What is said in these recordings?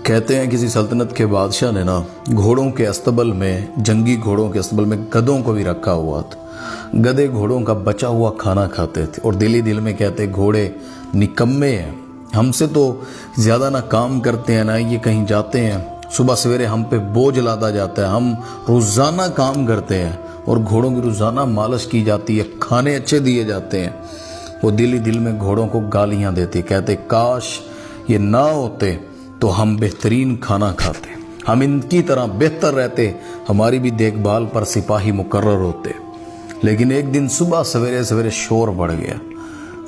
کہتے ہیں کسی سلطنت کے بادشاہ نے نا گھوڑوں کے استبل میں، جنگی گھوڑوں کے استبل میں گدھوں کو بھی رکھا ہوا تھا۔ گدھے گھوڑوں کا بچا ہوا کھانا کھاتے تھے اور دل ہی دل میں کہتے گھوڑے نکمے ہیں، ہم سے تو زیادہ نہ کام کرتے ہیں نہ یہ کہیں جاتے ہیں، صبح سویرے ہم پہ بوجھ لادا جاتا ہے، ہم روزانہ کام کرتے ہیں اور گھوڑوں کی روزانہ مالش کی جاتی ہے، کھانے اچھے دیے جاتے ہیں۔ وہ دل ہی دل میں گھوڑوں کو گالیاں دیتے، کہتے کاش یہ نہ ہوتے تو ہم بہترین کھانا کھاتے، ہم ان کی طرح بہتر رہتے، ہماری بھی دیکھ بھال پر سپاہی مقرر ہوتے۔ لیکن ایک دن صبح سویرے سویرے شور بڑھ گیا،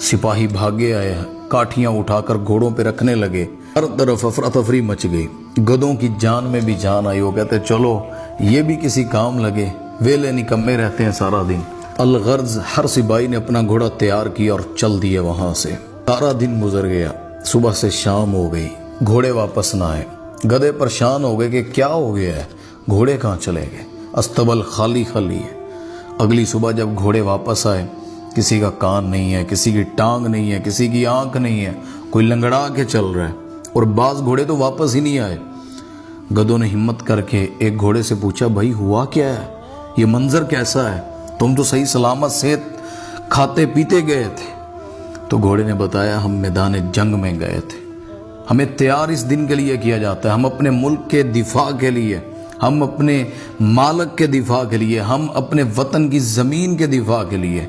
سپاہی بھاگے آئے، کاٹھیاں اٹھا کر گھوڑوں پہ رکھنے لگے، ہر طرف افراتفری مچ گئی، گدھوں کی جان میں بھی جان آئی۔ وہ کہتے چلو یہ بھی کسی کام لگے، ویلے نکمے رہتے ہیں سارا دن۔ الغرض ہر سپاہی نے اپنا گھوڑا تیار کیا اور چل دیے وہاں سے۔ سارا دن گزر گیا، صبح سے شام ہو گئی، گھوڑے واپس نہ آئے۔ گدھے پریشان ہو گئے کہ کیا ہو گیا ہے، گھوڑے کہاں چلے گئے، استبل خالی خالی ہے۔ اگلی صبح جب گھوڑے واپس آئے، کسی کا کان نہیں ہے، کسی کی ٹانگ نہیں ہے، کسی کی آنکھ نہیں ہے، کوئی لنگڑا کے چل رہا ہے، اور بعض گھوڑے تو واپس ہی نہیں آئے۔ گدھوں نے ہمت کر کے ایک گھوڑے سے پوچھا بھائی ہوا کیا ہے، یہ منظر کیسا ہے، تم تو صحیح سلامت صحت کھاتے پیتے گئے تھے۔ تو گھوڑے نے بتایا ہم میدان جنگ میں گئے تھے، ہمیں تیار اس دن کے لیے کیا جاتا ہے، ہم اپنے ملک کے دفاع کے لیے، ہم اپنے مالک کے دفاع کے لیے، ہم اپنے وطن کی زمین کے دفاع کے لیے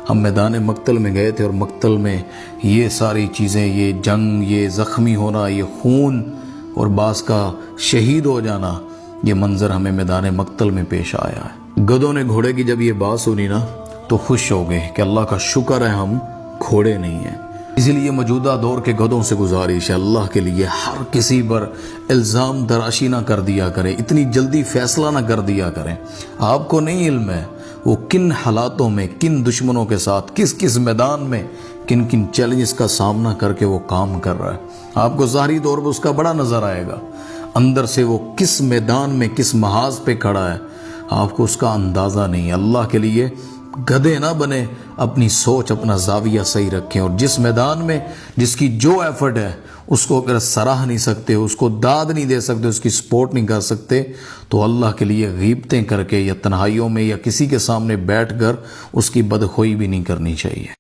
ہم میدان مقتل میں گئے تھے، اور مقتل میں یہ ساری چیزیں، یہ جنگ، یہ زخمی ہونا، یہ خون اور بعض کا شہید ہو جانا، یہ منظر ہمیں میدان مقتل میں پیش آیا ہے۔ گدھوں نے گھوڑے کی جب یہ بات سنی نا تو خوش ہو گئے کہ اللہ کا شکر ہے ہم گھوڑے نہیں ہیں۔ اسی لیے موجودہ دور کے گدھوں سے گزارش ہے اللہ کے لیے ہر کسی پر الزام تراشی نہ کر دیا کریں، اتنی جلدی فیصلہ نہ کر دیا کریں۔ آپ کو نہیں علم ہے وہ کن حالاتوں میں، کن دشمنوں کے ساتھ، کس کس میدان میں، کن کن چیلنجز کا سامنا کر کے وہ کام کر رہا ہے۔ آپ کو ظاہری طور پر اس کا بڑا نظر آئے گا، اندر سے وہ کس میدان میں، کس محاذ پہ کھڑا ہے، آپ کو اس کا اندازہ نہیں ہے۔ اللہ کے لیے گدھے نہ بنے، اپنی سوچ، اپنا زاویہ صحیح رکھیں، اور جس میدان میں جس کی جو ایفرٹ ہے اس کو اگر سراہ نہیں سکتے، اس کو داد نہیں دے سکتے، اس کی سپورٹ نہیں کر سکتے، تو اللہ کے لیے غیبتیں کر کے یا تنہائیوں میں یا کسی کے سامنے بیٹھ کر اس کی بدخوئی بھی نہیں کرنی چاہیے۔